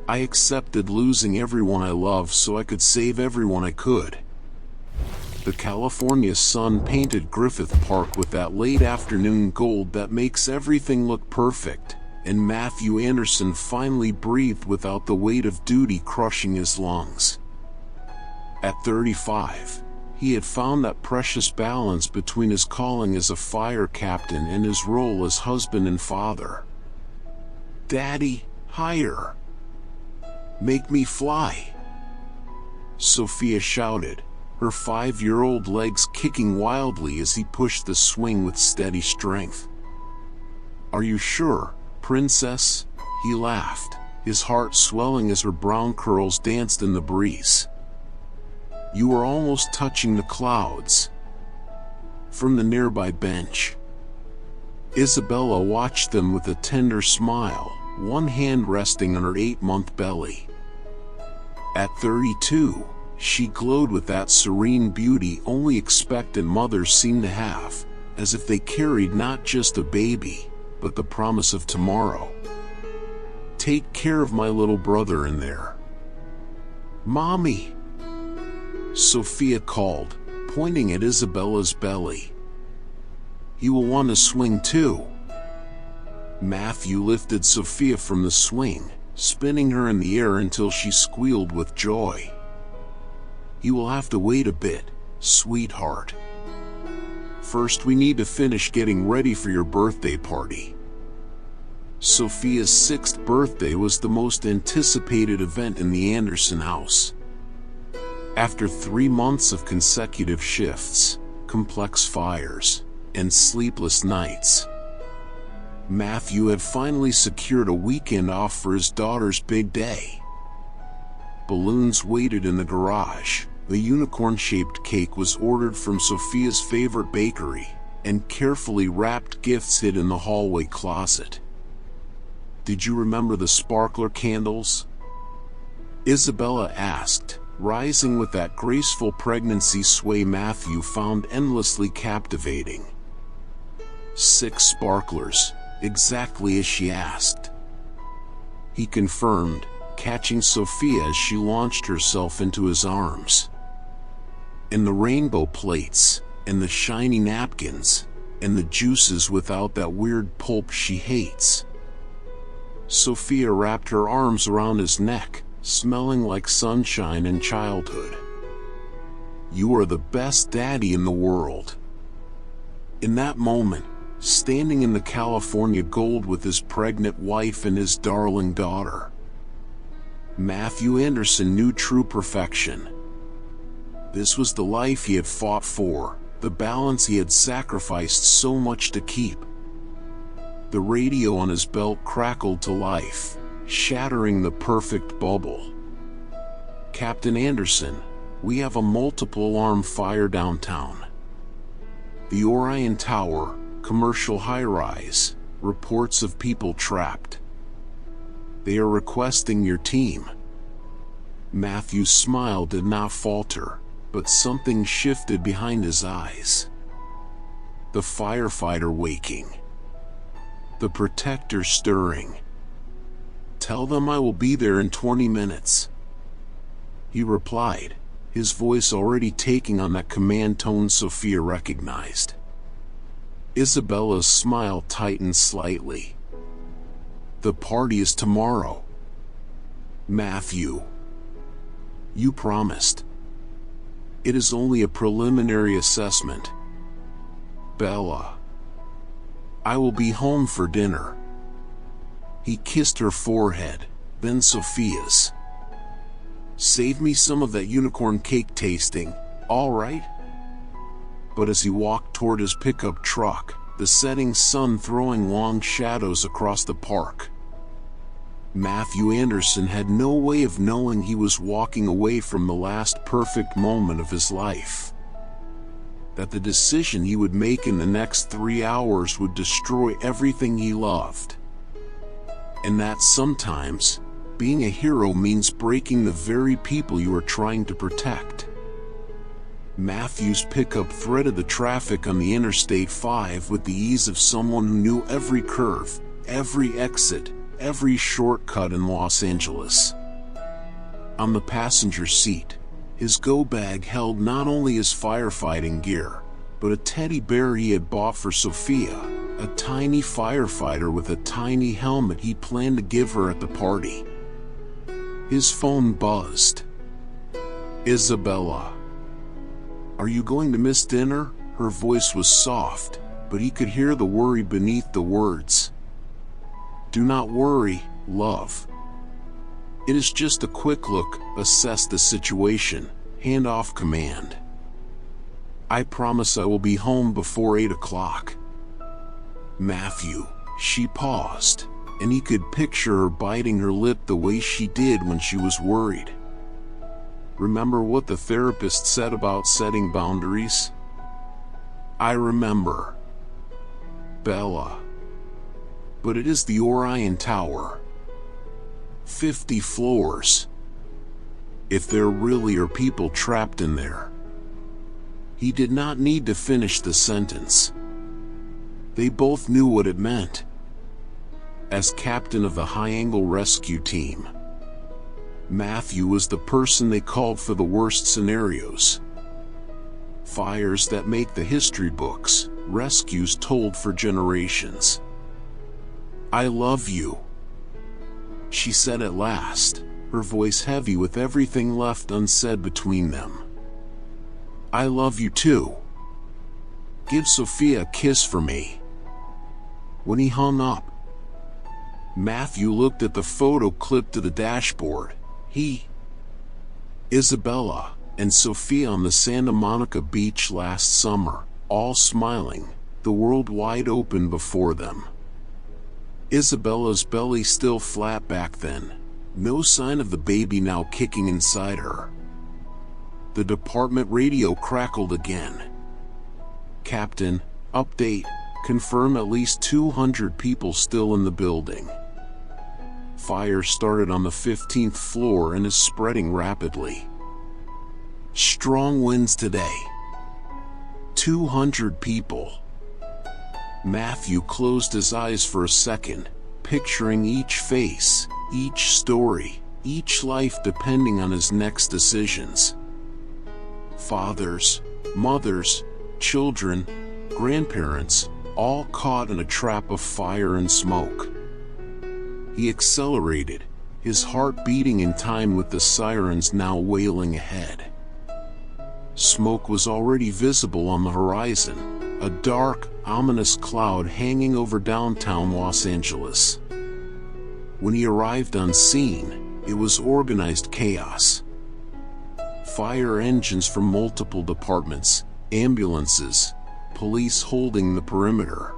I accepted losing everyone I love so I could save everyone I could. The California sun painted Griffith Park with that late afternoon gold that makes everything look perfect, and Matthew Anderson finally breathed without the weight of duty crushing his lungs. At 35, he had found that precious balance between his calling as a fire captain and his role as husband and father. "Daddy, higher! Make me fly!" Sophia shouted, her 5-year-old legs kicking wildly as he pushed the swing with steady strength. "Are you sure, Princess?" he laughed, his heart swelling as her brown curls danced in the breeze. "You are almost touching the clouds." From the nearby bench, Isabella watched them with a tender smile, one hand resting on her 8-month belly. At 32, she glowed with that serene beauty only expectant mothers seem to have, as if they carried not just a baby, but the promise of tomorrow. "Take care of my little brother in there." "Mommy!" Sophia called, pointing at Isabella's belly. "He will want to swing too." Matthew lifted Sophia from the swing, spinning her in the air until she squealed with joy. "You will have to wait a bit, sweetheart. First we need to finish getting ready for your birthday party." Sophia's 6th birthday was the most anticipated event in the Anderson house. After 3 months of consecutive shifts, complex fires, and sleepless nights, Matthew had finally secured a weekend off for his daughter's big day. Balloons waited in the garage, the unicorn-shaped cake was ordered from Sophia's favorite bakery, and carefully wrapped gifts hid in the hallway closet. "Did you remember the sparkler candles?" Isabella asked, rising with that graceful pregnancy sway Matthew found endlessly captivating. 6 sparklers, exactly as she asked. He confirmed, catching Sophia as she launched herself into his arms. "And the rainbow plates, and the shiny napkins, and the juices without that weird pulp she hates." Sophia wrapped her arms around his neck, smelling like sunshine and childhood. "You are the best daddy in the world." In that moment, standing in the California gold with his pregnant wife and his darling daughter, Matthew Anderson knew true perfection. This was the life he had fought for, the balance he had sacrificed so much to keep. The radio on his belt crackled to life, shattering the perfect bubble. "Captain Anderson, we have a multiple alarm fire downtown. The Orion Tower, commercial high-rise, reports of people trapped. They are requesting your team." Matthew's smile did not falter, but something shifted behind his eyes. The firefighter waking. The protector stirring. "Tell them I will be there in 20 minutes. He replied, his voice already taking on that command tone Sophia recognized. Isabella's smile tightened slightly. "The party is tomorrow. Matthew. You promised. It is only a preliminary assessment. Bella. I will be home for dinner." He kissed her forehead, then Sophia's. "Save me some of that unicorn cake tasting, all right?" But as he walked toward his pickup truck, the setting sun throwing long shadows across the park, Matthew Anderson had no way of knowing he was walking away from the last perfect moment of his life. That the decision he would make in the next 3 hours would destroy everything he loved. And that sometimes, being a hero means breaking the very people you are trying to protect. Matthew's pickup threaded the traffic on the Interstate 5 with the ease of someone who knew every curve, every exit, every shortcut in Los Angeles. On the passenger seat, his go bag held not only his firefighting gear, but a teddy bear he had bought for Sophia, a tiny firefighter with a tiny helmet he planned to give her at the party. His phone buzzed. Isabella. "Are you going to miss dinner?" Her voice was soft, but he could hear the worry beneath the words. "Do not worry, love. It is just a quick look, assess the situation, hand off command. I promise I will be home before 8 o'clock. Matthew." She paused, and he could picture her biting her lip the way she did when she was worried. "Remember what the therapist said about setting boundaries?" "I remember, Bella. But it is the Orion Tower. 50 floors. If there really are people trapped in there." He did not need to finish the sentence. They both knew what it meant. As captain of the high-angle rescue team, Matthew was the person they called for the worst scenarios. Fires that make the history books, rescues told for generations. "I love you," she said at last, her voice heavy with everything left unsaid between them. "I love you too. Give Sophia a kiss for me." When he hung up, Matthew looked at the photo clipped to the dashboard. Isabella, and Sophia on the Santa Monica beach last summer, all smiling, the world wide open before them. Isabella's belly still flat back then, no sign of the baby now kicking inside her. The department radio crackled again. "Captain, update, confirm at least 200 people still in the building. Fire started on the 15th floor and is spreading rapidly. Strong winds today. 200 people." Matthew closed his eyes for a second, picturing each face, each story, each life depending on his next decisions. Fathers, mothers, children, grandparents, all caught in a trap of fire and smoke. He accelerated, his heart beating in time with the sirens now wailing ahead. Smoke was already visible on the horizon, a dark, ominous cloud hanging over downtown Los Angeles. When he arrived on scene, it was organized chaos. Fire engines from multiple departments, ambulances, police holding the perimeter.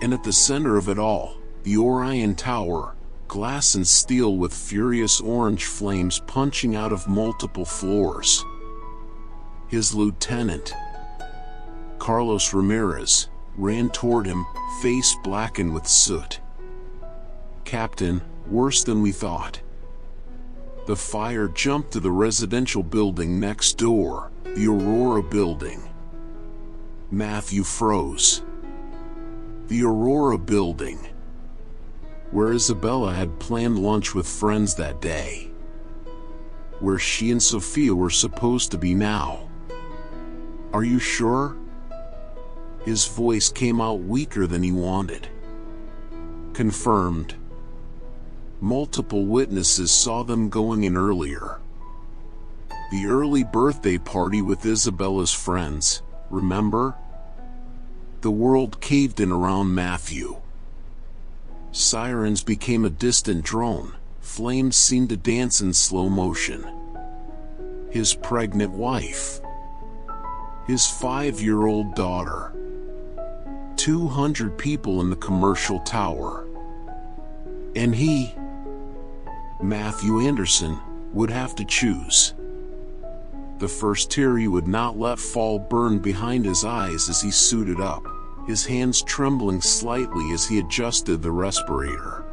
And at the center of it all, the Orion Tower, glass and steel with furious orange flames punching out of multiple floors. His lieutenant, Carlos Ramirez, ran toward him, face blackened with soot. "Captain, worse than we thought." The fire jumped to the residential building next door, the Aurora building. Matthew froze. The Aurora building, where Isabella had planned lunch with friends that day. Where she and Sophia were supposed to be now. "Are you sure?" His voice came out weaker than he wanted. "Confirmed. Multiple witnesses saw them going in earlier. The early birthday party with Isabella's friends, remember? The world caved in around Matthew. Sirens became a distant drone, flames seemed to dance in slow motion. His pregnant wife. His 5-year-old daughter. 200 people in the commercial tower. And he, Matthew Anderson, would have to choose. The first tear he would not let fall burned behind his eyes as he suited up, his hands trembling slightly as he adjusted the respirator.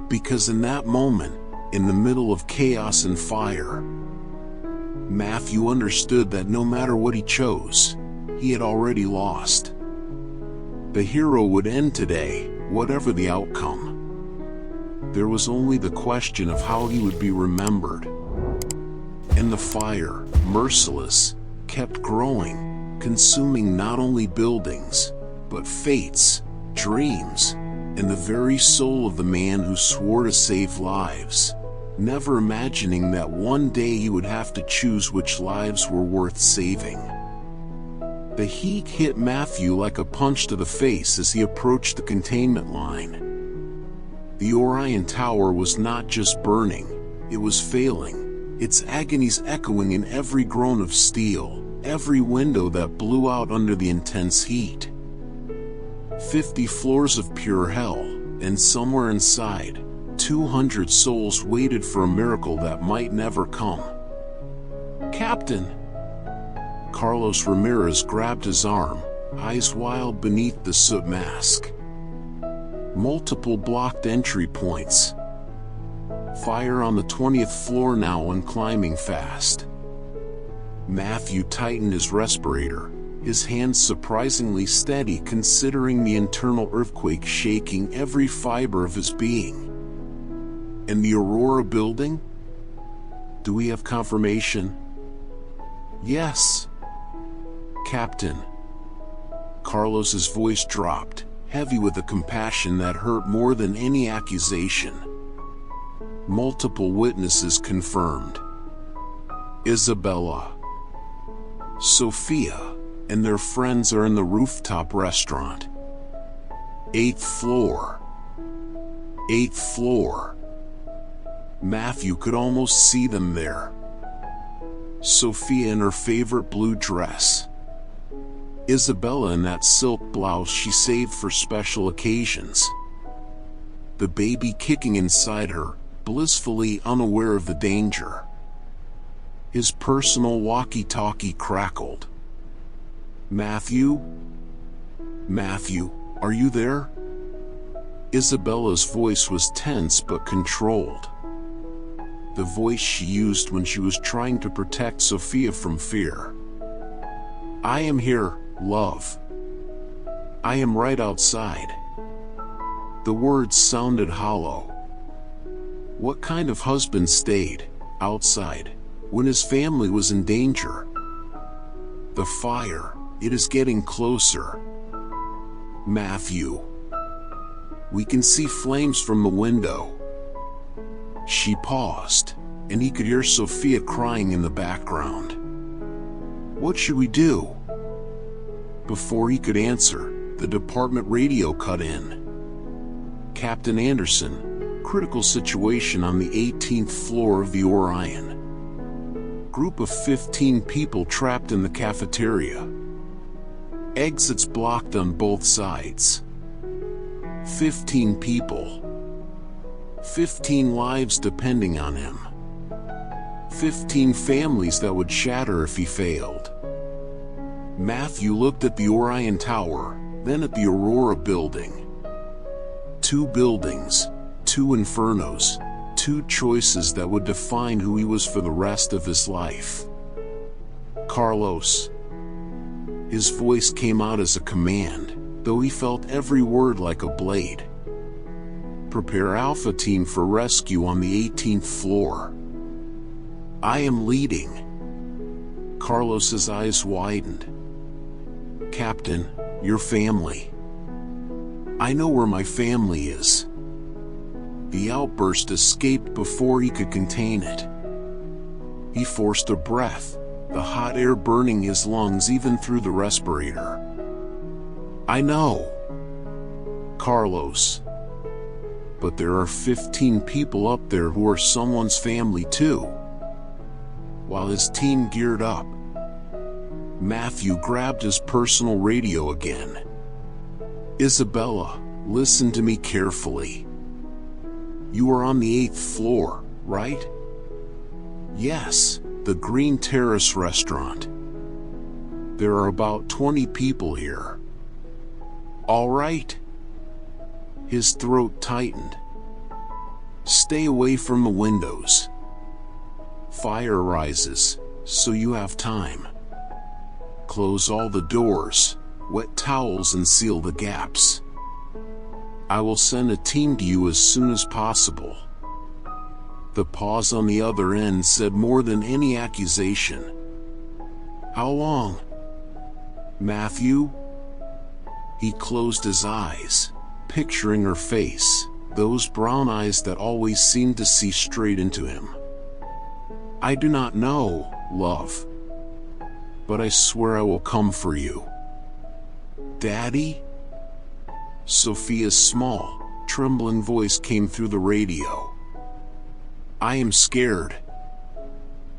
Because in that moment, in the middle of chaos and fire, Matthew understood that no matter what he chose, he had already lost. The hero would end today, whatever the outcome. There was only the question of how he would be remembered. And the fire, merciless, kept growing, consuming not only buildings, but fates, dreams, and the very soul of the man who swore to save lives, never imagining that one day he would have to choose which lives were worth saving. The heat hit Matthew like a punch to the face as he approached the containment line. The Orion Tower was not just burning, it was failing, its agonies echoing in every groan of steel, every window that blew out under the intense heat. 50 floors of pure hell, and somewhere inside, 200 souls waited for a miracle that might never come. "Captain!" Carlos Ramirez grabbed his arm, eyes wild beneath the soot mask. Multiple blocked entry points. Fire on the 20th floor now and climbing fast. Matthew tightened his respirator, his hands surprisingly steady considering the internal earthquake shaking every fiber of his being. And the Aurora building? Do we have confirmation? Yes. Captain. Carlos's voice dropped, heavy with a compassion that hurt more than any accusation. Multiple witnesses confirmed. Isabella, Sophia, and their friends are in the rooftop restaurant. 8th floor. 8th floor. Matthew could almost see them there. Sophia in her favorite blue dress. Isabella in that silk blouse she saved for special occasions. The baby kicking inside her, blissfully unaware of the danger. His personal walkie-talkie crackled. "Matthew? Matthew, are you there?" Isabella's voice was tense but controlled. The voice she used when she was trying to protect Sophia from fear. "I am here, love. I am right outside." The words sounded hollow. What kind of husband stayed outside when his family was in danger? The fire, it is getting closer. Matthew. We can see flames from the window. She paused, and he could hear Sophia crying in the background. What should we do? Before he could answer, the department radio cut in. Captain Anderson, critical situation on the 18th floor of the Orion. Group of 15 people trapped in the cafeteria. Exits blocked on both sides. 15 people. 15 lives depending on him. 15 families that would shatter if he failed. Matthew looked at the Orion Tower, then at the Aurora building. 2 buildings, 2 infernos, 2 choices that would define who he was for the rest of his life. Carlos. His voice came out as a command, though he felt every word like a blade. Prepare Alpha Team for rescue on the 18th floor. I am leading. Carlos's eyes widened. Captain, your family. I know where my family is. The outburst escaped before he could contain it. He forced a breath, the hot air burning his lungs even through the respirator. I know. Carlos. But there are 15 people up there who are someone's family too. While his team geared up, Matthew grabbed his personal radio again. Isabella, listen to me carefully. You are on the 8th floor, right? Yes, the Green Terrace restaurant. There are about 20 people here. All right? His throat tightened. Stay away from the windows. Fire rises, so you have time. Close all the doors, wet towels and seal the gaps. I will send a team to you as soon as possible. The pause on the other end said more than any accusation. How long? Matthew? He closed his eyes, picturing her face, those brown eyes that always seemed to see straight into him. I do not know, love. But I swear I will come for you. Daddy? Sophia's small, trembling voice came through the radio. I am scared.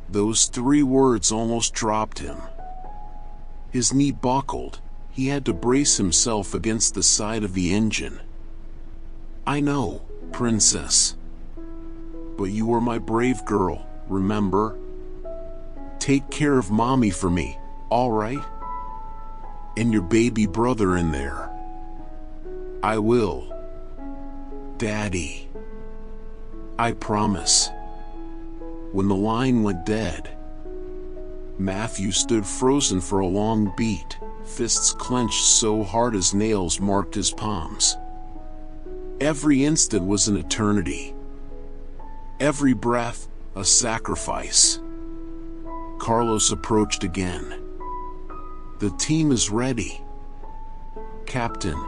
Those 3 words almost dropped him. His knee buckled. He had to brace himself against the side of the engine. I know, princess. But you are my brave girl, remember? Take care of mommy for me, all right? And your baby brother in there. I will. Daddy. I promise. When the line went dead, Matthew stood frozen for a long beat, fists clenched so hard his nails marked his palms. Every instant was an eternity. Every breath, a sacrifice. Carlos approached again. The team is ready, Captain.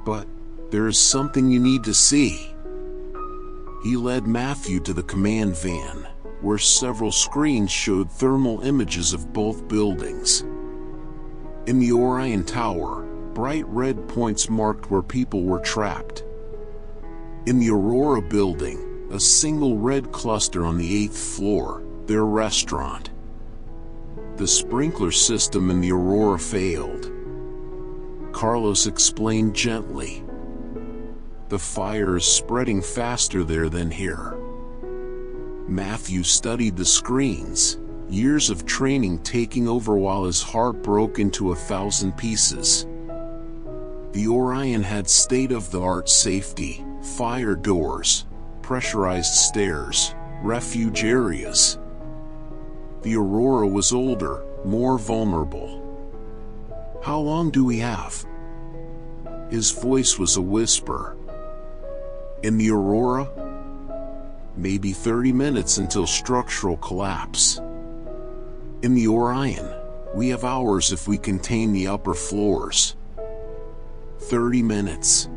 But there is something you need to see. He led Matthew to the command van, where several screens showed thermal images of both buildings. In the Orion Tower, bright red points marked where people were trapped. In the Aurora building, a single red cluster on the 8th floor, their restaurant. The sprinkler system in the Aurora failed. Carlos explained gently. The fire is spreading faster there than here. Matthew studied the screens, years of training taking over while his heart broke into 1,000 pieces. The Orion had state-of-the-art safety, fire doors, pressurized stairs, refuge areas. The Aurora was older, more vulnerable. How long do we have? His voice was a whisper. In the Aurora? Maybe 30 minutes until structural collapse. In the Orion, we have hours if we contain the upper floors. 30 minutes.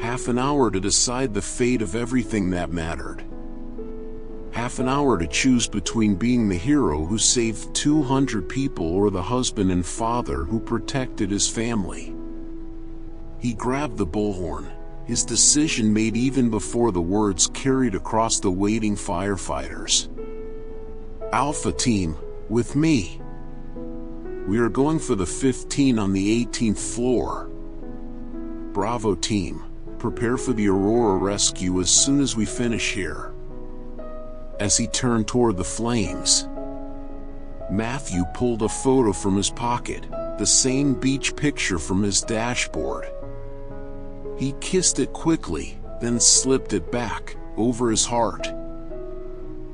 Half an hour to decide the fate of everything that mattered. Half an hour to choose between being the hero who saved 200 people or the husband and father who protected his family. He grabbed the bullhorn, his decision made even before the words carried across the waiting firefighters. Alpha Team, with me. We are going for the 15 on the 18th floor. Bravo Team, prepare for the Aurora rescue as soon as we finish here. As he turned toward the flames, Matthew pulled a photo from his pocket, the same beach picture from his dashboard. He kissed it quickly, then slipped it back, over his heart.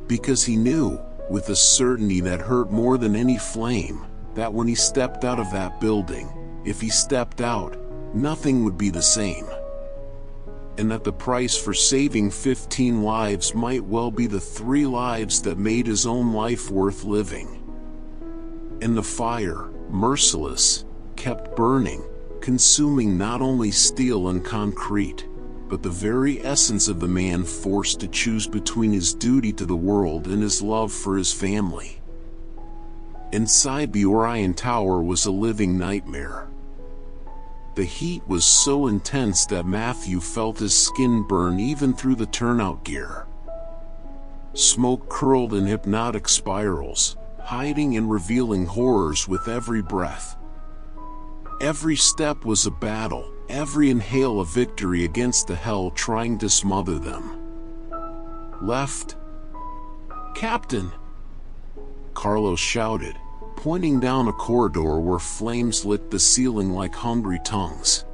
Because he knew, with a certainty that hurt more than any flame, that when he stepped out of that building, if he stepped out, nothing would be the same. And that the price for saving 15 lives might well be the 3 lives that made his own life worth living. And the fire, merciless, kept burning, consuming not only steel and concrete, but the very essence of the man forced to choose between his duty to the world and his love for his family. Inside the Orion Tower was a living nightmare. The heat was so intense that Matthew felt his skin burn even through the turnout gear. Smoke curled in hypnotic spirals, hiding and revealing horrors with every breath. Every step was a battle, every inhale a victory against the hell trying to smother them. Left. Captain! Carlos shouted, pointing down a corridor where flames licked the ceiling like hungry tongues.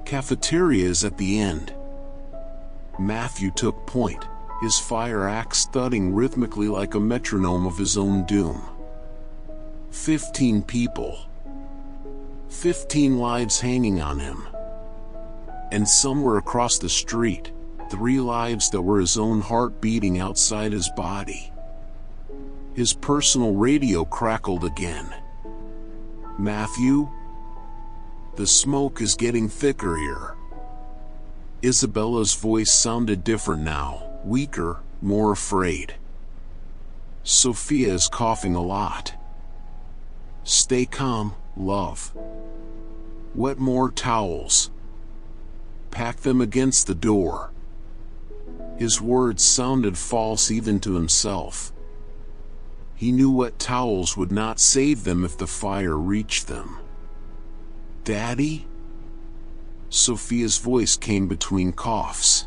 Cafeteria is at the end. Matthew took point, his fire axe thudding rhythmically like a metronome of his own doom. 15 people. 15 lives hanging on him. And somewhere across the street, 3 lives that were his own heart beating outside his body. His personal radio crackled again. "Matthew? The smoke is getting thicker here." Isabella's voice sounded different now, weaker, more afraid. "Sophia is coughing a lot. Stay calm, love. Wet more towels. Pack them against the door." His words sounded false even to himself. He knew wet towels would not save them if the fire reached them. "Daddy?" Sophia's voice came between coughs.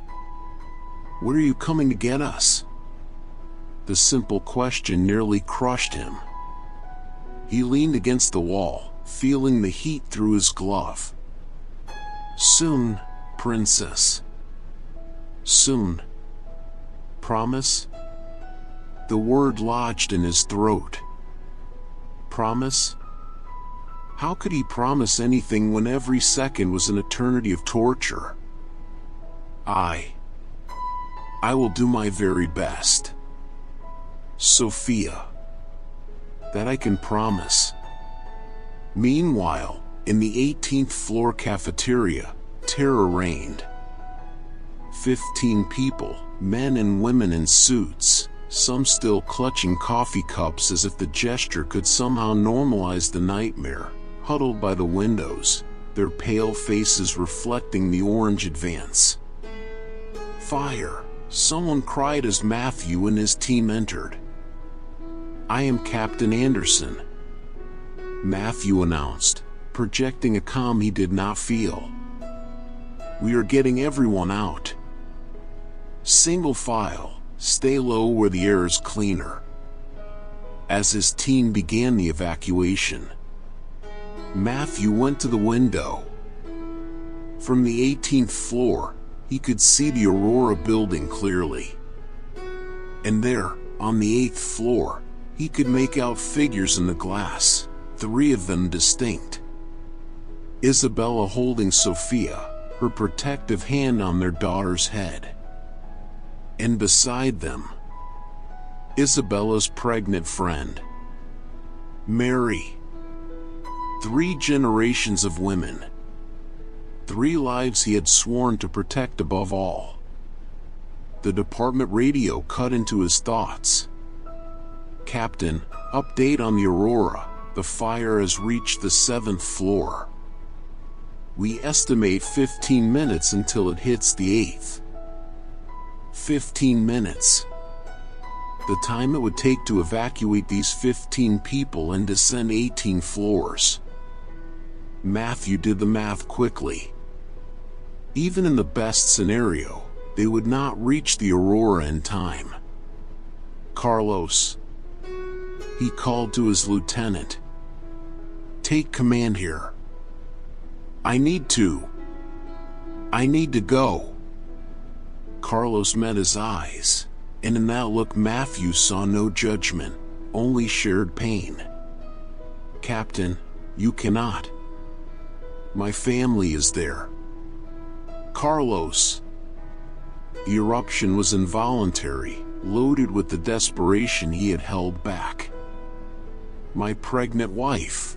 "When are you coming to get us?" The simple question nearly crushed him. He leaned against the wall, feeling the heat through his glove. "Soon, princess. Soon. Promise?" The word lodged in his throat. Promise? How could he promise anything when every second was an eternity of torture? I will do my very best. Sophia. That I can promise. Meanwhile, in the 18th floor cafeteria, terror reigned. 15 people, men and women in suits, some still clutching coffee cups as if the gesture could somehow normalize the nightmare, huddled by the windows, their pale faces reflecting the orange advance. "Fire!" someone cried as Matthew and his team entered. "I am Captain Anderson," Matthew announced, projecting a calm he did not feel. "We are getting everyone out. Single file, stay low where the air is cleaner." As his team began the evacuation, Matthew went to the window. From the 18th floor, he could see the Aurora building clearly. And there, on the 8th floor, he could make out figures in the glass, 3 of them distinct. Isabella holding Sophia, her protective hand on their daughter's head. And beside them, Isabella's pregnant friend, Mary. 3 generations of women. 3 lives he had sworn to protect above all. The department radio cut into his thoughts. "Captain, update on the Aurora. The fire has reached the 7th floor. We estimate 15 minutes until it hits the 8th. 15 minutes. The time it would take to evacuate these 15 people and descend 18 floors. Matthew did the math quickly. Even in the best scenario, they would not reach the Aurora in time. "Carlos," he called to his lieutenant. "Take command here. I need to go." Carlos met his eyes, and in that look Matthew saw no judgment, only shared pain. "Captain, you cannot. My family is there." "Carlos." The eruption was involuntary, loaded with the desperation he had held back. "My pregnant wife.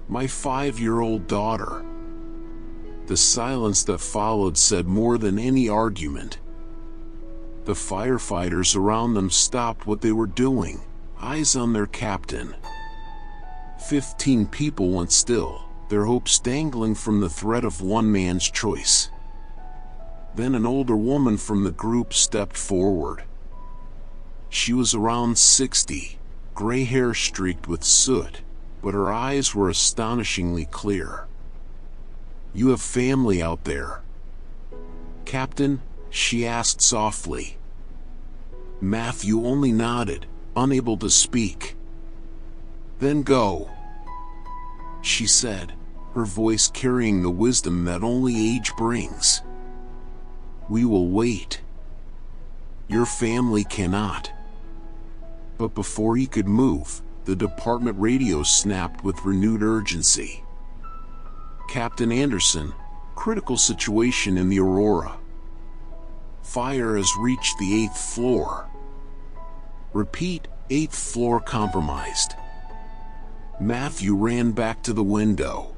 My 5-year-old daughter." The silence that followed said more than any argument. The firefighters around them stopped what they were doing, eyes on their captain. 15 people went still, their hopes dangling from the thread of one man's choice. Then an older woman from the group stepped forward. She was around 60, gray hair streaked with soot, but her eyes were astonishingly clear. "You have family out there, Captain?" she asked softly. Matthew only nodded, unable to speak. "Then go," she said, her voice carrying the wisdom that only age brings. "We will wait. Your family cannot." But before he could move, the department radio snapped with renewed urgency. "Captain Anderson, Critical situation in the Aurora. Fire has reached the 8th floor. Repeat, 8th floor compromised. Matthew ran back to the window.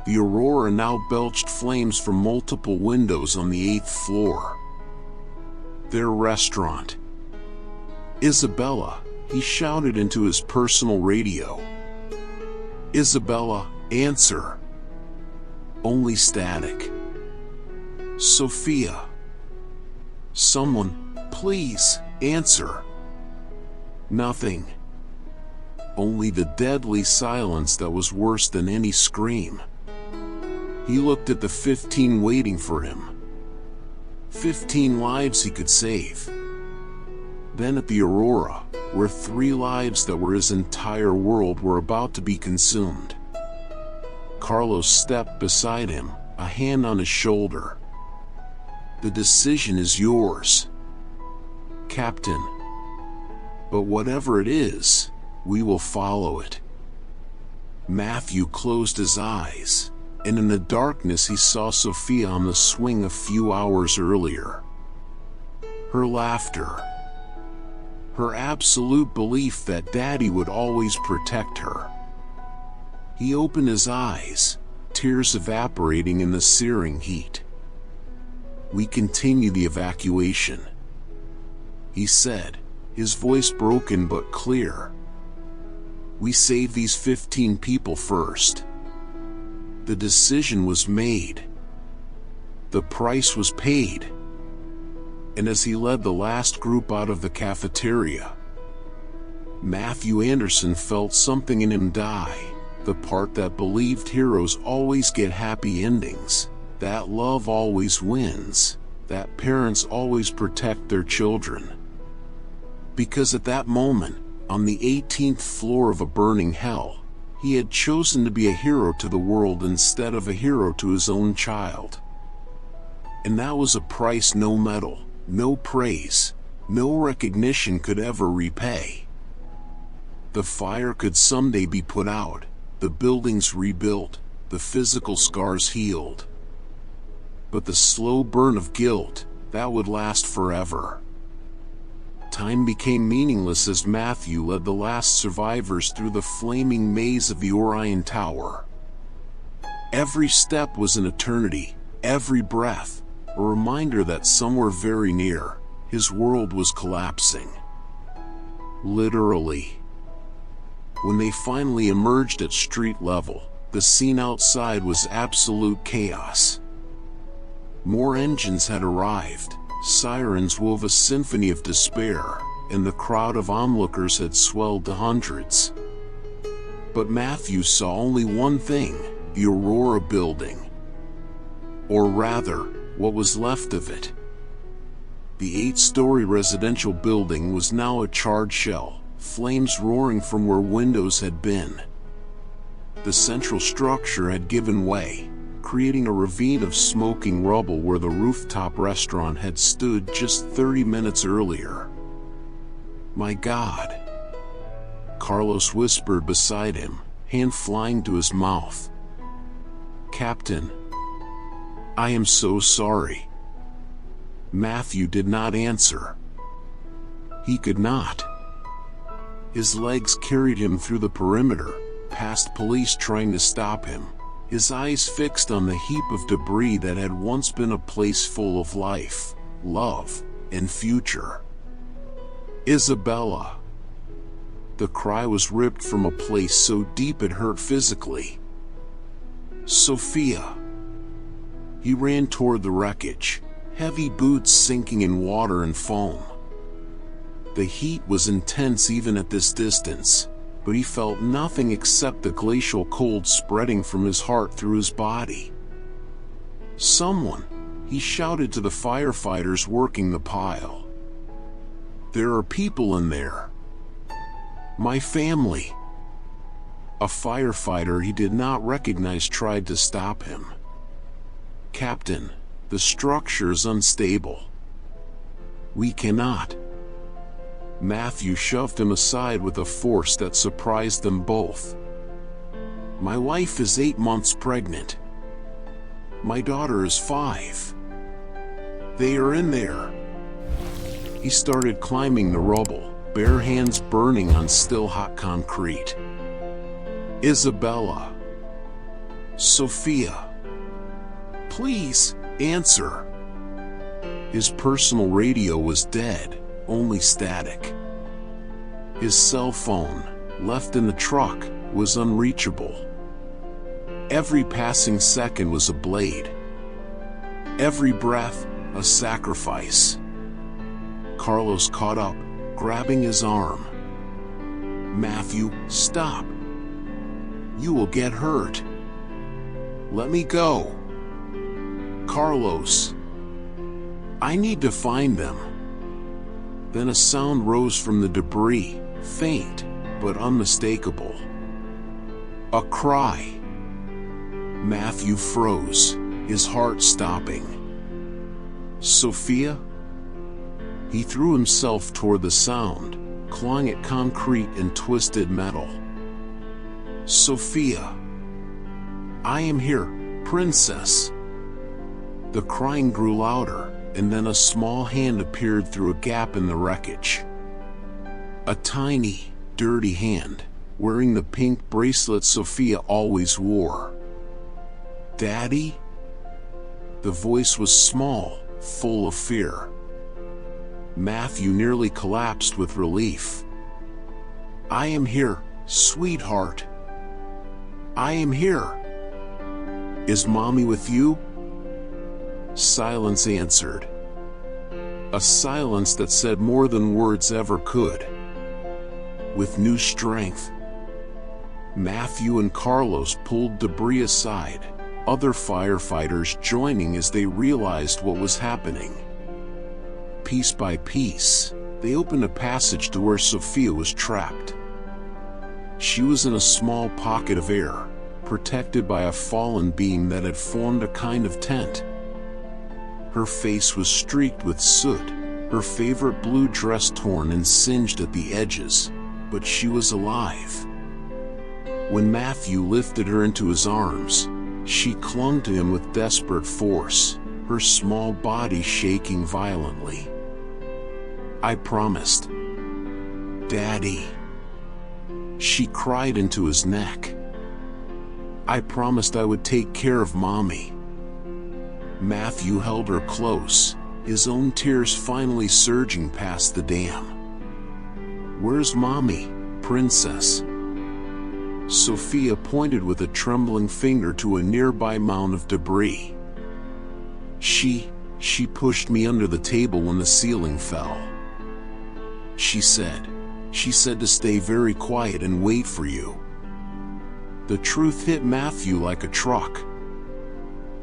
The Aurora now belched flames from multiple windows on the 8th floor. Their restaurant. Isabella, he shouted into his personal radio. Isabella, answer. Only static. Sophia. Someone, please, answer. Nothing. Only the deadly silence that was worse than any scream. He looked at the 15 waiting for him. 15 lives he could save. Then at the Aurora, where 3 lives that were his entire world were about to be consumed. Carlos stepped beside him, a hand on his shoulder. The decision is yours, Captain. But whatever it is, we will follow it. Matthew closed his eyes, and in the darkness he saw Sophia on the swing a few hours earlier. Her laughter. Her absolute belief that Daddy would always protect her. He opened his eyes, tears evaporating in the searing heat. We continue the evacuation, he said, his voice broken but clear. We save these 15 people first. The decision was made. The price was paid. And as he led the last group out of the cafeteria, Matthew Anderson felt something in him die. The part that believed heroes always get happy endings, that love always wins, that parents always protect their children. Because at that moment, on the 18th floor of a burning hell, he had chosen to be a hero to the world instead of a hero to his own child. And that was a price no medal, no praise, no recognition could ever repay. The fire could someday be put out, the buildings rebuilt, the physical scars healed. But the slow burn of guilt, that would last forever. Time became meaningless as Matthew led the last survivors through the flaming maze of the Orion Tower. Every step was an eternity, every breath, a reminder that somewhere very near, his world was collapsing. Literally. When they finally emerged at street level, the scene outside was absolute chaos. More engines had arrived, sirens wove a symphony of despair, and the crowd of onlookers had swelled to hundreds. But Matthew saw only one thing, the Aurora building. Or rather, what was left of it. The 8-story residential building was now a charred shell, flames roaring from where windows had been. The central structure had given way, creating a ravine of smoking rubble where the rooftop restaurant had stood just 30 minutes earlier. My God, Carlos whispered beside him, hand flying to his mouth. Captain, I am so sorry. Matthew did not answer. He could not. His legs carried him through the perimeter, past police trying to stop him, his eyes fixed on the heap of debris that had once been a place full of life, love, and future. Isabella. The cry was ripped from a place so deep it hurt physically. Sophia. He ran toward the wreckage, heavy boots sinking in water and foam. The heat was intense even at this distance, but he felt nothing except the glacial cold spreading from his heart through his body. Someone, he shouted to the firefighters working the pile. There are people in there. My family. A firefighter he did not recognize tried to stop him. Captain, the structure is unstable. We cannot. Matthew shoved him aside with a force that surprised them both. My wife is 8 months pregnant. My daughter is 5. They are in there. He started climbing the rubble, bare hands burning on still hot concrete. Isabella. Sophia. Please, answer. His personal radio was dead, only static. His cell phone, left in the truck, was unreachable. Every passing second was a blade. Every breath, a sacrifice. Carlos caught up, grabbing his arm. Matthew, stop. You will get hurt. Let me go. Carlos. I need to find them. Then a sound rose from the debris, faint, but unmistakable. A cry. Matthew froze, his heart stopping. Sophia? He threw himself toward the sound, clawing at concrete and twisted metal. Sophia. I am here, princess. The crying grew louder, and then a small hand appeared through a gap in the wreckage. A tiny, dirty hand, wearing the pink bracelet Sophia always wore. Daddy? The voice was small, full of fear. Matthew nearly collapsed with relief. I am here, sweetheart. I am here. Is Mommy with you? Silence answered. A silence that said more than words ever could. With new strength, Matthew and Carlos pulled debris aside, other firefighters joining as they realized what was happening. Piece by piece, they opened a passage to where Sophia was trapped. She was in a small pocket of air, protected by a fallen beam that had formed a kind of tent. Her face was streaked with soot, her favorite blue dress torn and singed at the edges, but she was alive. When Matthew lifted her into his arms, she clung to him with desperate force, her small body shaking violently. I promised. Daddy. She cried into his neck. I promised I would take care of Mommy. Matthew held her close, his own tears finally surging past the dam. Where's Mommy, princess? Sophia pointed with a trembling finger to a nearby mound of debris. She pushed me under the table when the ceiling fell. She said to stay very quiet and wait for you. The truth hit Matthew like a truck.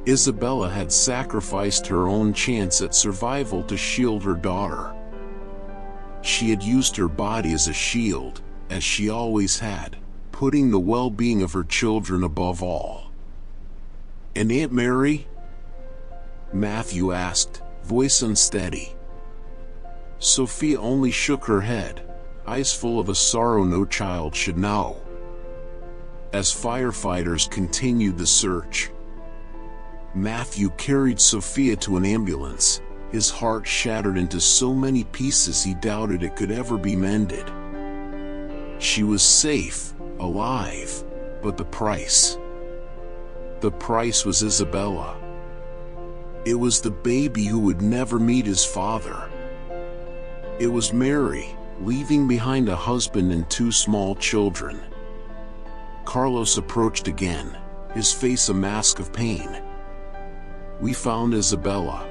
Isabella had sacrificed her own chance at survival to shield her daughter. She had used her body as a shield, as she always had, putting the well-being of her children above all. And Aunt Mary? Matthew asked, voice unsteady. Sophia only shook her head, eyes full of a sorrow no child should know. As firefighters continued the search, Matthew carried Sophia to an ambulance, his heart shattered into so many pieces he doubted it could ever be mended. She was safe, alive, but the price. The price was Isabella. It was the baby who would never meet his father. It was Mary, leaving behind a husband and 2 small children. Carlos approached again, his face a mask of pain. We found Isabella.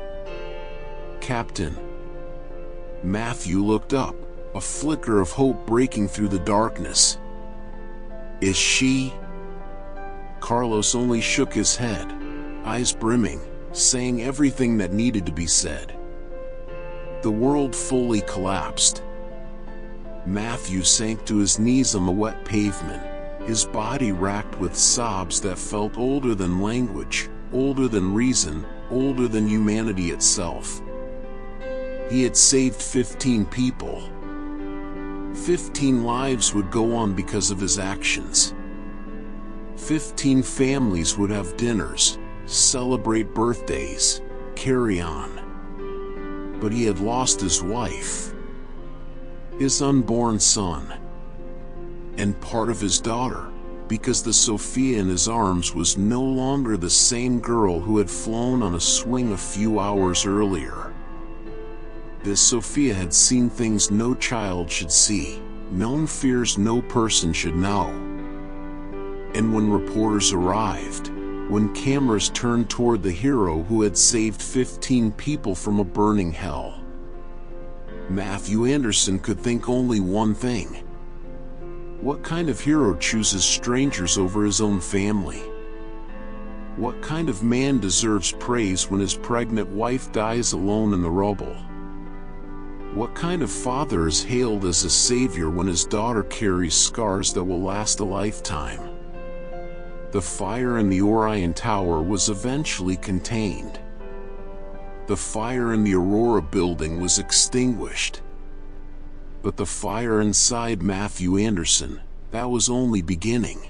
Captain. Matthew looked up, a flicker of hope breaking through the darkness. Is she? Carlos only shook his head, eyes brimming, saying everything that needed to be said. The world fully collapsed. Matthew sank to his knees on the wet pavement, his body racked with sobs that felt older than language, older than reason, older than humanity itself. He had saved 15 people. 15 lives would go on because of his actions. 15 families would have dinners, celebrate birthdays, carry on. But he had lost his wife, his unborn son, and part of his daughter, because the Sophia in his arms was no longer the same girl who had flown on a swing a few hours earlier. This Sophia had seen things no child should see, known fears no person should know. And when reporters arrived, when cameras turned toward the hero who had saved 15 people from a burning hell, Matthew Anderson could think only one thing. What kind of hero chooses strangers over his own family? What kind of man deserves praise when his pregnant wife dies alone in the rubble? What kind of father is hailed as a savior when his daughter carries scars that will last a lifetime? The fire in the Orion Tower was eventually contained. The fire in the Aurora building was extinguished. But the fire inside Matthew Anderson, that was only beginning.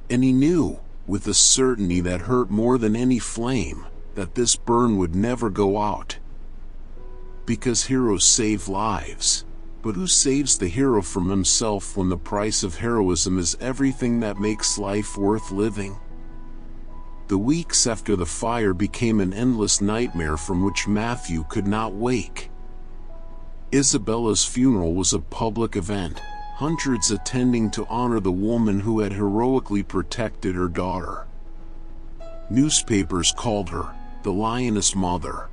And he knew, with a certainty that hurt more than any flame, that this burn would never go out. Because heroes save lives. But who saves the hero from himself when the price of heroism is everything that makes life worth living? The weeks after the fire became an endless nightmare from which Matthew could not wake. Isabella's funeral was a public event, hundreds attending to honor the woman who had heroically protected her daughter. Newspapers called her the Lioness Mother.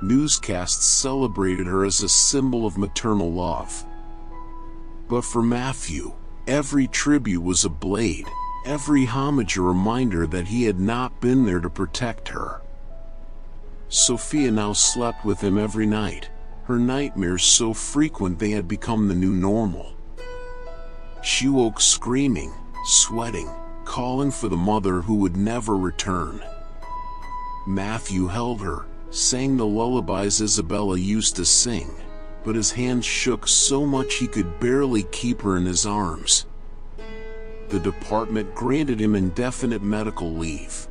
Newscasts celebrated her as a symbol of maternal love. But for Matthew, every tribute was a blade, every homage a reminder that he had not been there to protect her. Sophia now slept with him every night, her nightmares so frequent they had become the new normal. She woke screaming, sweating, calling for the mother who would never return. Matthew held her, sang the lullabies Isabella used to sing, but his hands shook so much he could barely keep her in his arms. The department granted him indefinite medical leave.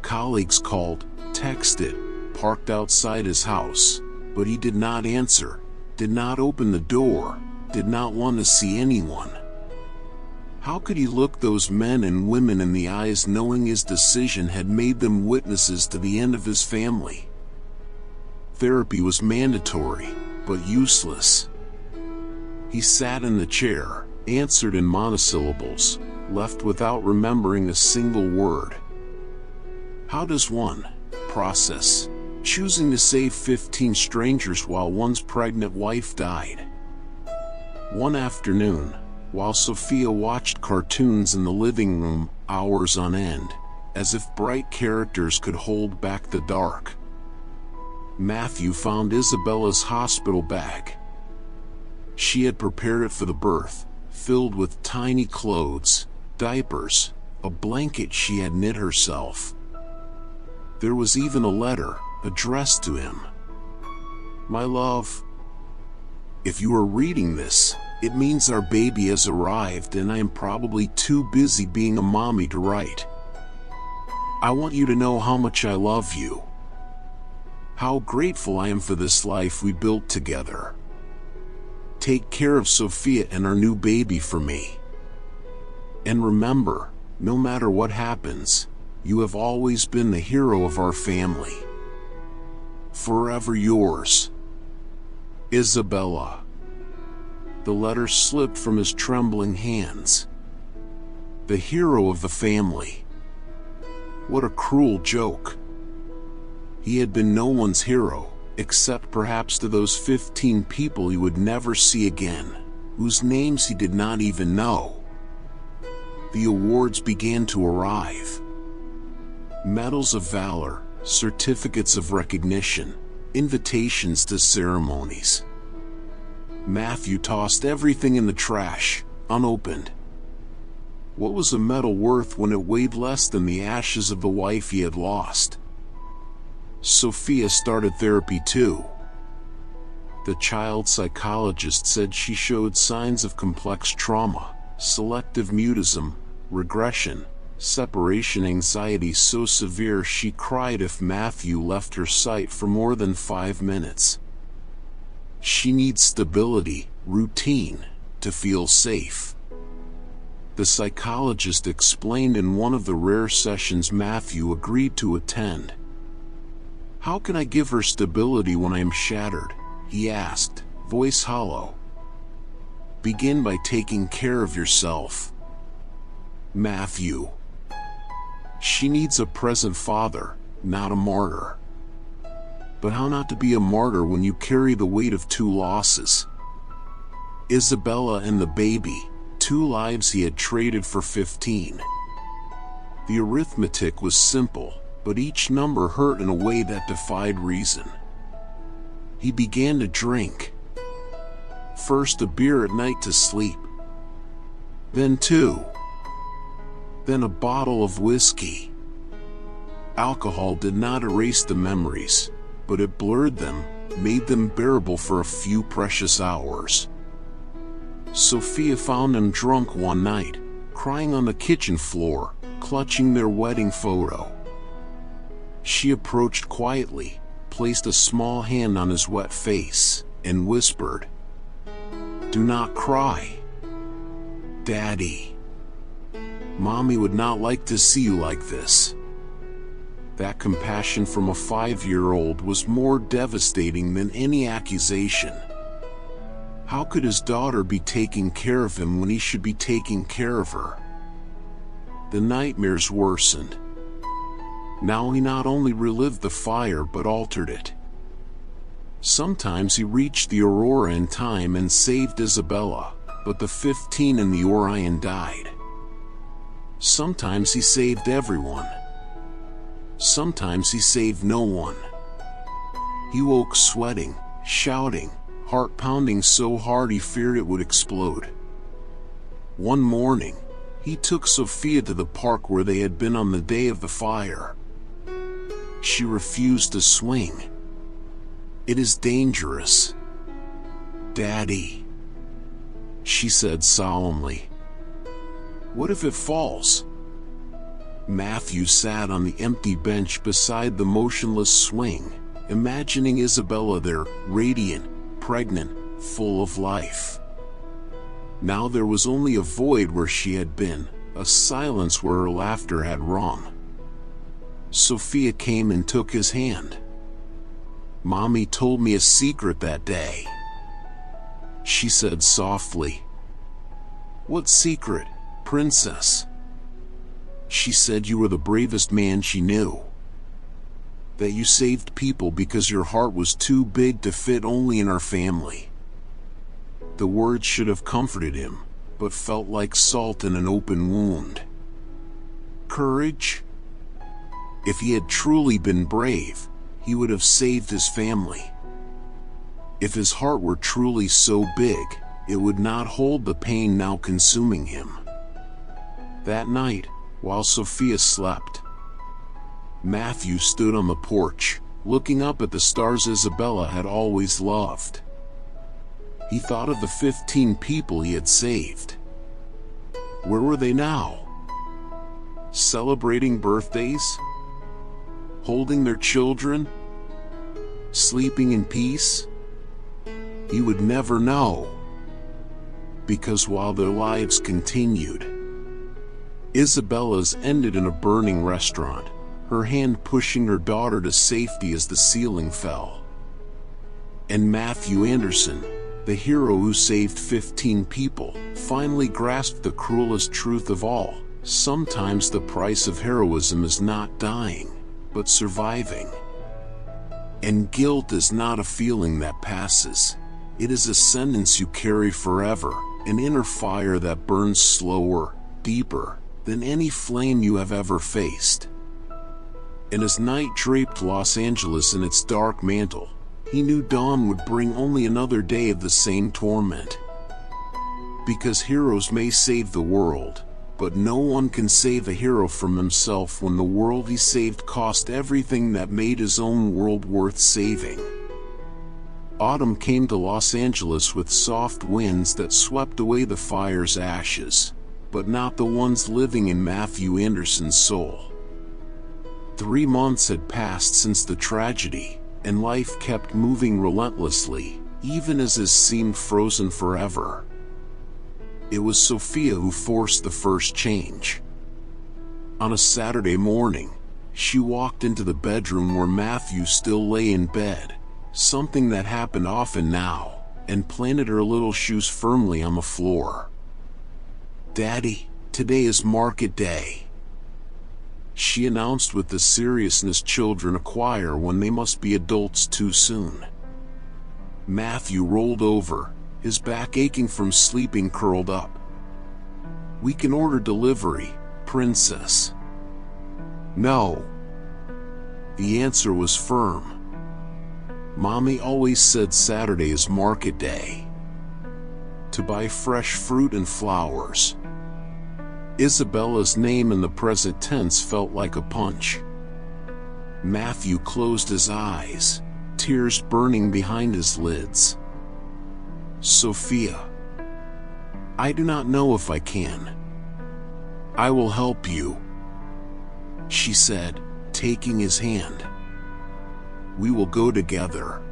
Colleagues called, texted, parked outside his house, but he did not answer, did not open the door, did not want to see anyone. How could he look those men and women in the eyes knowing his decision had made them witnesses to the end of his family? Therapy was mandatory, but useless. He sat in the chair, answered in monosyllables, left without remembering a single word. How does one process choosing to save 15 strangers while one's pregnant wife died? One afternoon, while Sophia watched cartoons in the living room hours on end, as if bright characters could hold back the dark, Matthew found Isabella's hospital bag. She had prepared it for the birth, filled with tiny clothes, diapers, a blanket she had knit herself. There was even a letter addressed to him. My love, if you are reading this, it means our baby has arrived and I am probably too busy being a mommy to write. I want you to know how much I love you. How grateful I am for this life we built together. Take care of Sophia and our new baby for me. And remember, no matter what happens, you have always been the hero of our family. Forever yours, Isabella. The letter slipped from his trembling hands. The hero of the family. What a cruel joke. He had been no one's hero, except perhaps to those 15 people he would never see again, whose names he did not even know. The awards began to arrive. Medals of valor, certificates of recognition, invitations to ceremonies. Matthew tossed everything in the trash, unopened. What was a medal worth when it weighed less than the ashes of the wife he had lost? Sophia started therapy too. The child psychologist said she showed signs of complex trauma, selective mutism, regression, separation anxiety so severe she cried if Matthew left her sight for more than 5 minutes. She needs stability, routine, to feel safe. The psychologist explained in one of the rare sessions Matthew agreed to attend. "How can I give her stability when I am shattered?" he asked, voice hollow. "Begin by taking care of yourself, Matthew. She needs a present father, not a martyr." But how not to be a martyr when you carry the weight of 2 losses? Isabella and the baby, 2 lives he had traded for 15. The arithmetic was simple, but each number hurt in a way that defied reason. He began to drink. First a beer at night to sleep. Then 2. Then a bottle of whiskey. Alcohol did not erase the memories, but it blurred them, made them bearable for a few precious hours. Sophia found him drunk one night, crying on the kitchen floor, clutching their wedding photo. She approached quietly, placed a small hand on his wet face, and whispered, "Do not cry, Daddy. Mommy would not like to see you like this." That compassion from a 5-year-old was more devastating than any accusation. How could his daughter be taking care of him when he should be taking care of her? The nightmares worsened. Now he not only relived the fire but altered it. Sometimes he reached the Aurora in time and saved Isabella, but the 15 in the Orion died. Sometimes he saved everyone. Sometimes he saved no one. He woke sweating, shouting, heart pounding so hard he feared it would explode. One morning, he took Sophia to the park where they had been on the day of the fire. She refused to swing. "It is dangerous, Daddy," she said solemnly. "What if it falls?" Matthew sat on the empty bench beside the motionless swing, imagining Isabella there, radiant, pregnant, full of life. Now there was only a void where she had been, a silence where her laughter had rung. Sophia came and took his hand. "Mommy told me a secret that day," she said softly. "What secret, Princess?" "She said you were the bravest man she knew. That you saved people because your heart was too big to fit only in our family." The words should have comforted him, but felt like salt in an open wound. Courage? If he had truly been brave, he would have saved his family. If his heart were truly so big, it would not hold the pain now consuming him. That night, while Sophia slept, Matthew stood on the porch, looking up at the stars Isabella had always loved. He thought of the 15 people he had saved. Where were they now? Celebrating birthdays? Holding their children? Sleeping in peace? He would never know. Because while their lives continued, Isabella's ended in a burning restaurant, her hand pushing her daughter to safety as the ceiling fell. And Matthew Anderson, the hero who saved 15 people, finally grasped the cruelest truth of all. Sometimes the price of heroism is not dying, but surviving. And guilt is not a feeling that passes. It is a sentence you carry forever, an inner fire that burns slower, deeper, than any flame you have ever faced. And as night draped Los Angeles in its dark mantle, he knew dawn would bring only another day of the same torment. Because heroes may save the world, but no one can save a hero from himself when the world he saved cost everything that made his own world worth saving. Autumn came to Los Angeles with soft winds that swept away the fire's ashes, but not the ones living in Matthew Anderson's soul. 3 months had passed since the tragedy, and life kept moving relentlessly, even as it seemed frozen forever. It was Sophia who forced the first change. On a Saturday morning, she walked into the bedroom where Matthew still lay in bed, something that happened often now, and planted her little shoes firmly on the floor. "Daddy, today is market day," she announced with the seriousness children acquire when they must be adults too soon. Matthew rolled over, his back aching from sleeping curled up. "We can order delivery, princess." "No." The answer was firm. Mommy always said Saturday is market day, to buy fresh fruit and flowers. Isabella's name in the present tense felt like a punch. Matthew closed his eyes, tears burning behind his lids. "Sophia, I do not know if I can. I will help you," she said, taking his hand. "We will go together."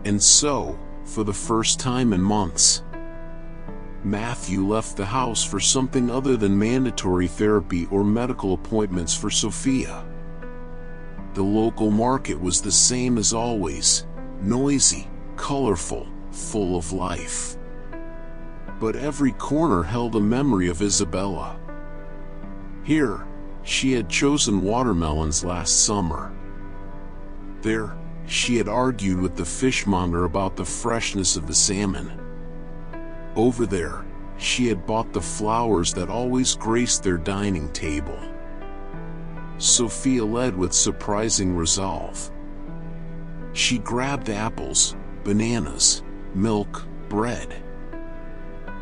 And so, for the first time in months, Matthew left the house for something other than mandatory therapy or medical appointments for Sophia. The local market was the same as always, noisy, colorful, full of life. But every corner held a memory of Isabella. Here, she had chosen watermelons last summer. There, she had argued with the fishmonger about the freshness of the salmon. Over there, she had bought the flowers that always graced their dining table. Sophia led with surprising resolve. She grabbed apples, bananas, milk, bread.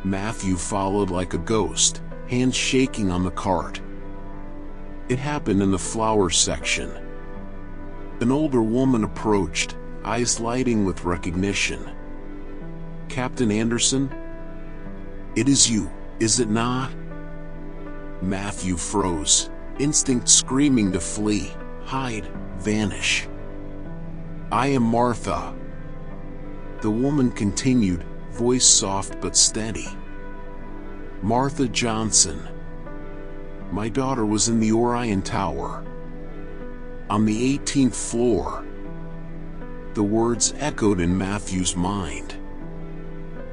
Matthew followed like a ghost, hands shaking on the cart. It happened in the flower section. An older woman approached, eyes lighting with recognition. "Captain Anderson? It is you, is it not?" Matthew froze, instinct screaming to flee, hide, vanish. "I am Martha," the woman continued, voice soft but steady. "Martha Johnson. My daughter was in the Orion Tower, on the 18th floor." The words echoed in Matthew's mind.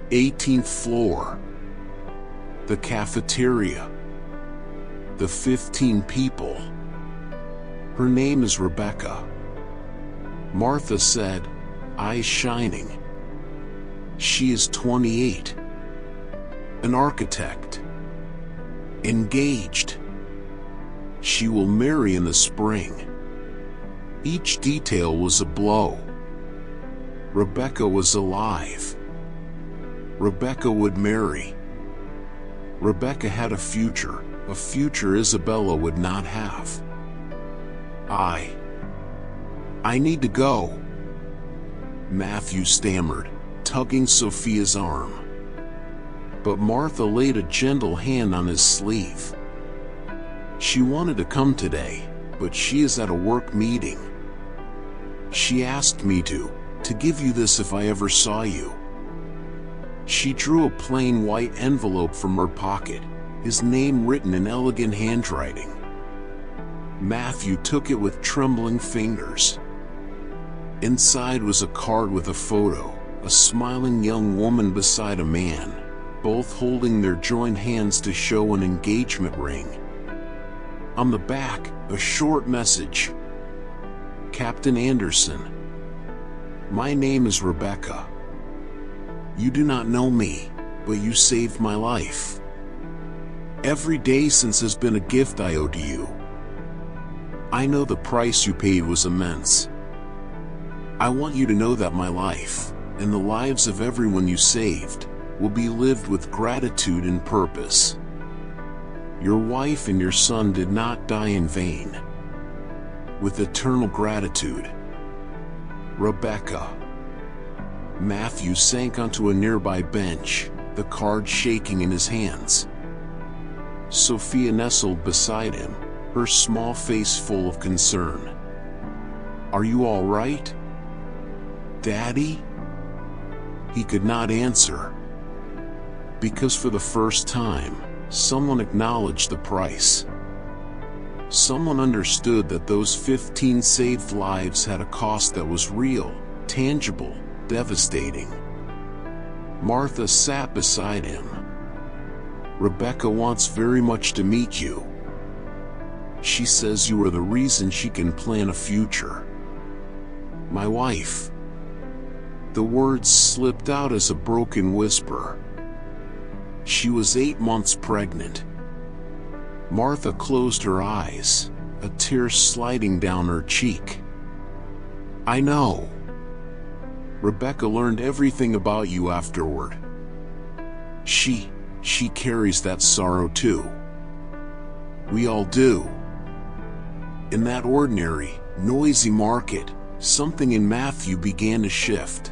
18th floor. The cafeteria. The 15 people. "Her name is Rebecca," Martha said, eyes shining. "She is 28. An architect. Engaged. She will marry in the spring." Each detail was a blow. Rebecca was alive. Rebecca would marry. Rebecca had a future Isabella would not have. I need to go," Matthew stammered, tugging Sophia's arm. But Martha laid a gentle hand on his sleeve. "She wanted to come today, but she is at a work meeting. She asked me to give you this if I ever saw you." She drew a plain white envelope from her pocket, his name written in elegant handwriting. Matthew took it with trembling fingers. Inside was a card with a photo, a smiling young woman beside a man, both holding their joined hands to show an engagement ring. On the back, a short message. "Captain Anderson. My name is Rebecca. You do not know me, but you saved my life. Every day since has been a gift I owe to you. I know the price you paid was immense. I want you to know that my life, and the lives of everyone you saved, will be lived with gratitude and purpose. Your wife and your son did not die in vain. With eternal gratitude. Rebecca." Matthew sank onto a nearby bench, the card shaking in his hands. Sophia nestled beside him, her small face full of concern. "Are you all right, Daddy?" He could not answer, because for the first time, someone acknowledged the price. Someone understood that those 15 saved lives had a cost that was real, tangible, devastating. Martha sat beside him. "Rebecca wants very much to meet you. She says you are the reason she can plan a future." "My wife." The words slipped out as a broken whisper. She was 8 months pregnant. Martha closed her eyes, a tear sliding down her cheek. "I know. Rebecca learned everything about you afterward. She carries that sorrow too. We all do." In that ordinary, noisy market, something in Matthew began to shift.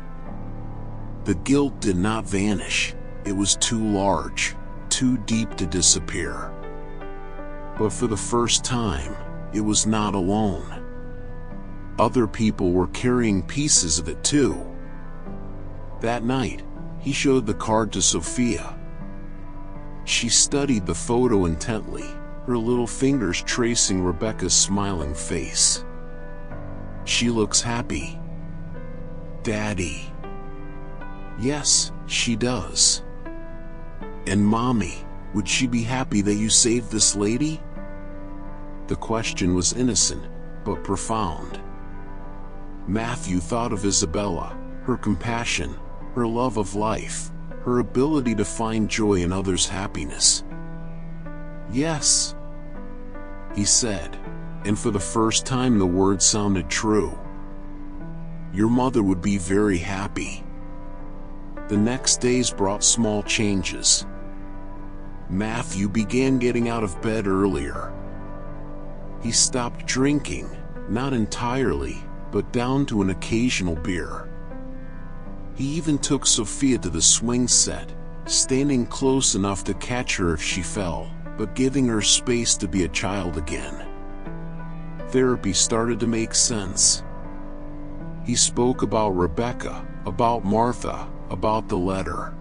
The guilt did not vanish. It was too large, too deep to disappear. But for the first time, it was not alone. Other people were carrying pieces of it too. That night, he showed the card to Sophia. She studied the photo intently, her little fingers tracing Rebecca's smiling face. "She looks happy, Daddy." "Yes, she does." "And Mommy, would she be happy that you saved this lady?" The question was innocent, but profound. Matthew thought of Isabella, her compassion, her love of life, her ability to find joy in others' happiness. "Yes," he said, and for the first time the words sounded true. "Your mother would be very happy." The next days brought small changes. Matthew began getting out of bed earlier. He stopped drinking, not entirely, but down to an occasional beer. He even took Sophia to the swing set, standing close enough to catch her if she fell, but giving her space to be a child again. Therapy started to make sense. He spoke about Rebecca, about Martha, about the letter,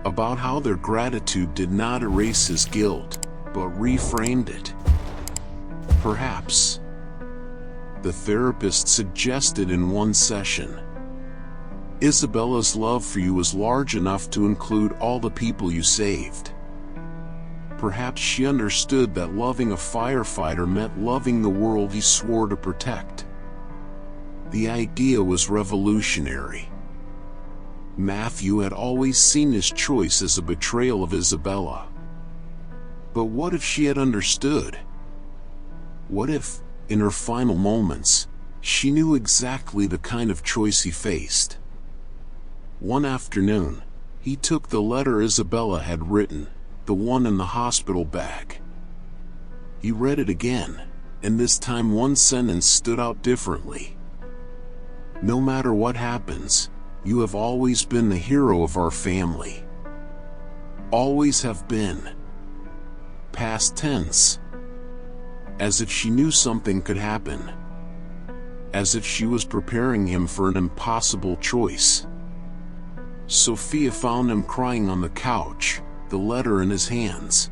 about how their gratitude did not erase his guilt, but reframed it. Perhaps, the therapist suggested in one session, Isabella's love for you was large enough to include all the people you saved. Perhaps she understood that loving a firefighter meant loving the world he swore to protect. The idea was revolutionary. Matthew had always seen his choice as a betrayal of Isabella. But what if she had understood? What if, in her final moments, she knew exactly the kind of choice he faced? One afternoon, he took the letter Isabella had written, the one in the hospital bag. He read it again, and this time one sentence stood out differently. "No matter what happens, you have always been the hero of our family. Always have been." Past tense. As if she knew something could happen. As if she was preparing him for an impossible choice. Sophia found him crying on the couch, the letter in his hands.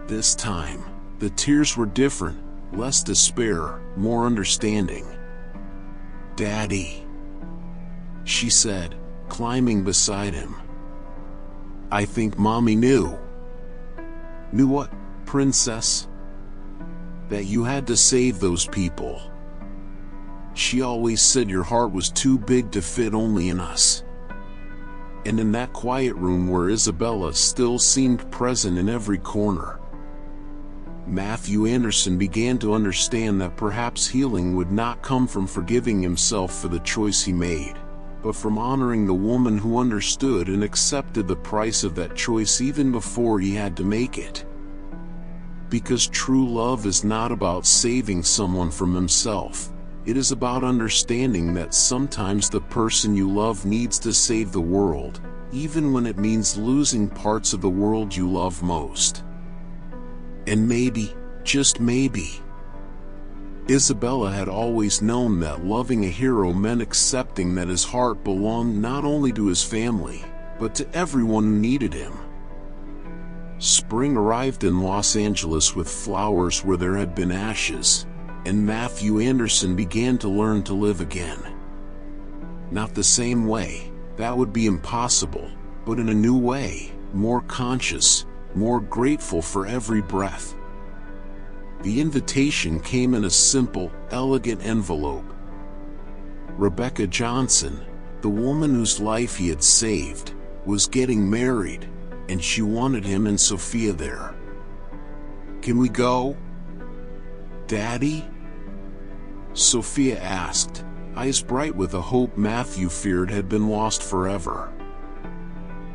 This time, the tears were different, less despair, more understanding. "Daddy," she said, climbing beside him. "I think Mommy knew." "Knew what, Princess?" "That you had to save those people. She always said your heart was too big to fit only in us." And in that quiet room where Isabella still seemed present in every corner, Matthew Anderson began to understand that perhaps healing would not come from forgiving himself for the choice he made, but from honoring the woman who understood and accepted the price of that choice even before he had to make it. Because true love is not about saving someone from himself. It is about understanding that sometimes the person you love needs to save the world, even when it means losing parts of the world you love most. And maybe, just maybe, Isabella had always known that loving a hero meant accepting that his heart belonged not only to his family, but to everyone who needed him. Spring arrived in Los Angeles with flowers where there had been ashes, and Matthew Anderson began to learn to live again. Not the same way, that would be impossible, but in a new way, more conscious, more grateful for every breath. The invitation came in a simple, elegant envelope. Rebecca Johnson, the woman whose life he had saved, was getting married, and she wanted him and Sophia there. "Can we go, Daddy?" Sophia asked, eyes bright with a hope Matthew feared had been lost forever.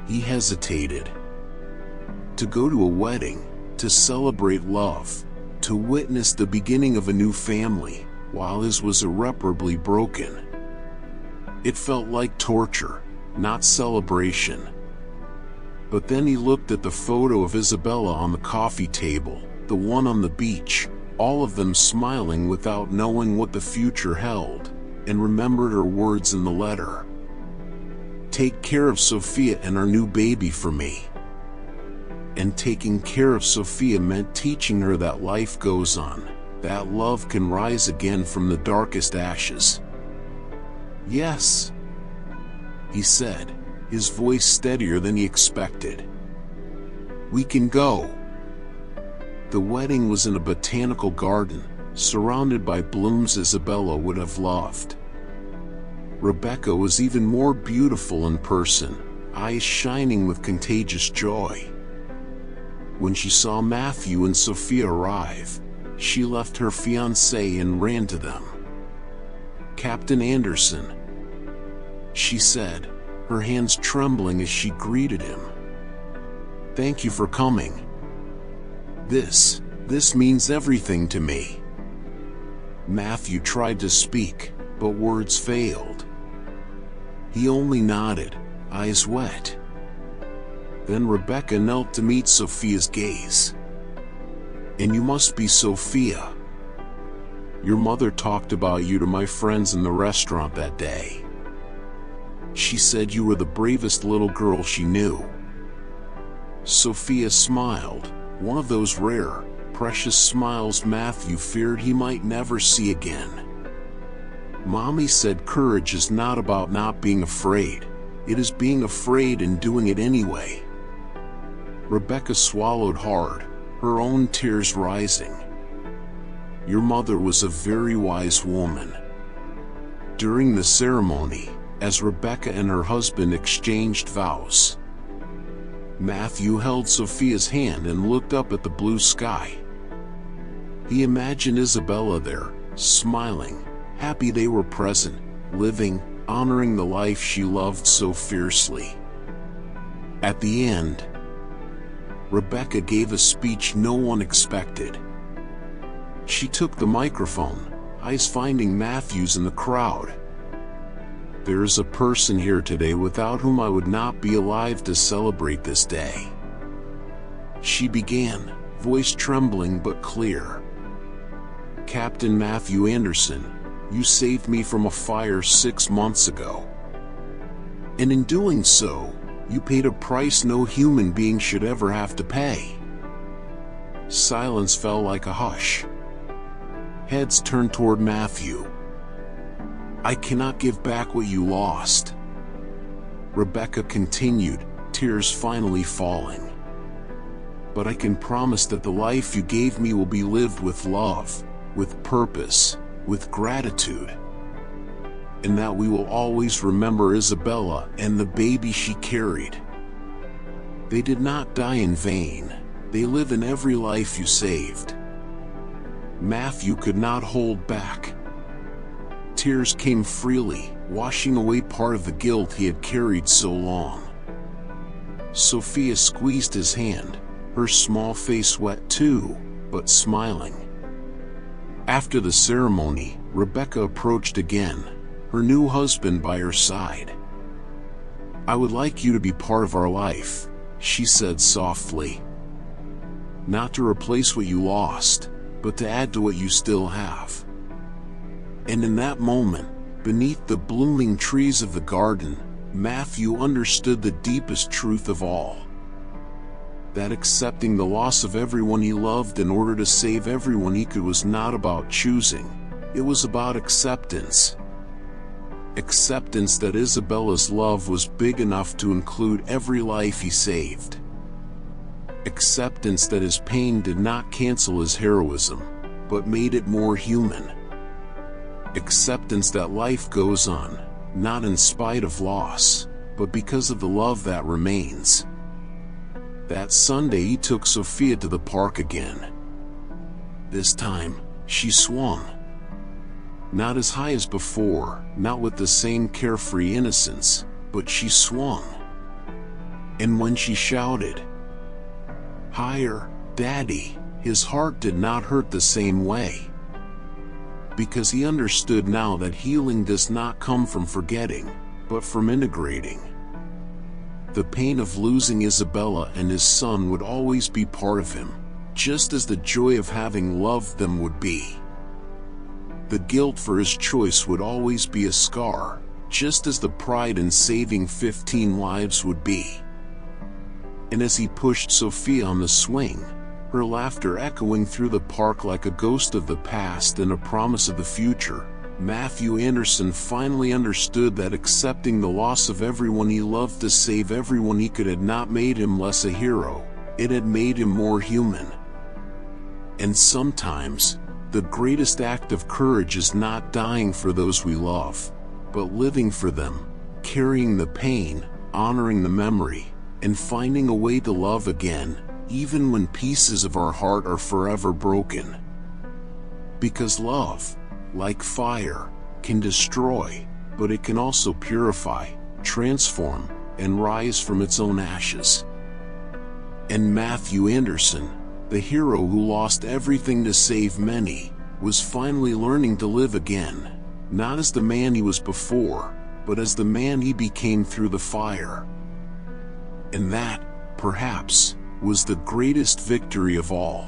He hesitated. To go to a wedding, to celebrate love, to witness the beginning of a new family, while his was irreparably broken. It felt like torture, not celebration. But then he looked at the photo of Isabella on the coffee table, the one on the beach, all of them smiling without knowing what the future held, and remembered her words in the letter. "Take care of Sophia and our new baby for me." And taking care of Sophia meant teaching her that life goes on, that love can rise again from the darkest ashes. "Yes," he said, his voice steadier than he expected. "We can go." The wedding was in a botanical garden, surrounded by blooms Isabella would have loved. Rebecca was even more beautiful in person, eyes shining with contagious joy. When she saw Matthew and Sophia arrive, she left her fiancé and ran to them. "Captain Anderson," she said, her hands trembling as she greeted him. "Thank you for coming. This means everything to me." Matthew tried to speak, but words failed. He only nodded, eyes wet. Then Rebecca knelt to meet Sophia's gaze. "And you must be Sophia. Your mother talked about you to my friends in the restaurant that day. She said you were the bravest little girl she knew." Sophia smiled, one of those rare, precious smiles Matthew feared he might never see again. "Mommy said courage is not about not being afraid, it is being afraid and doing it anyway." Rebecca swallowed hard, her own tears rising. "Your mother was a very wise woman." During the ceremony, as Rebecca and her husband exchanged vows, Matthew held Sophia's hand and looked up at the blue sky. He imagined Isabella there, smiling, happy they were present, living, honoring the life she loved so fiercely. At the end, Rebecca gave a speech no one expected. She took the microphone, eyes finding Matthew's in the crowd. "There is a person here today without whom I would not be alive to celebrate this day," she began, voice trembling but clear. "Captain Matthew Anderson, you saved me from a fire 6 months ago. And in doing so, you paid a price no human being should ever have to pay." Silence fell like a hush. Heads turned toward Matthew. "I cannot give back what you lost," Rebecca continued, tears finally falling. "But I can promise that the life you gave me will be lived with love, with purpose, with gratitude. And that we will always remember Isabella and the baby she carried. They did not die in vain, they live in every life you saved." Matthew could not hold back. Tears came freely, washing away part of the guilt he had carried so long. Sophia squeezed his hand, her small face wet too, but smiling. After the ceremony, Rebecca approached again, her new husband by her side. "I would like you to be part of our life," she said softly. "Not to replace what you lost, but to add to what you still have." And in that moment, beneath the blooming trees of the garden, Matthew understood the deepest truth of all. That accepting the loss of everyone he loved in order to save everyone he could was not about choosing, it was about acceptance. Acceptance that Isabella's love was big enough to include every life he saved. Acceptance that his pain did not cancel his heroism, but made it more human. Acceptance that life goes on, not in spite of loss, but because of the love that remains. That Sunday he took Sophia to the park again. This time, she swung. Not as high as before, not with the same carefree innocence, but she swung. And when she shouted, "Higher, Daddy," his heart did not hurt the same way. Because he understood now that healing does not come from forgetting, but from integrating. The pain of losing Isabella and his son would always be part of him, just as the joy of having loved them would be. The guilt for his choice would always be a scar, just as the pride in saving 15 lives would be. And as he pushed Sophia on the swing, her laughter echoing through the park like a ghost of the past and a promise of the future, Matthew Anderson finally understood that accepting the loss of everyone he loved to save everyone he could had not made him less a hero, it had made him more human. And sometimes, the greatest act of courage is not dying for those we love, but living for them, carrying the pain, honoring the memory, and finding a way to love again, even when pieces of our heart are forever broken. Because love, like fire, can destroy, but it can also purify, transform, and rise from its own ashes. And Matthew Anderson, the hero who lost everything to save many, was finally learning to live again, not as the man he was before, but as the man he became through the fire. And that, perhaps, was the greatest victory of all.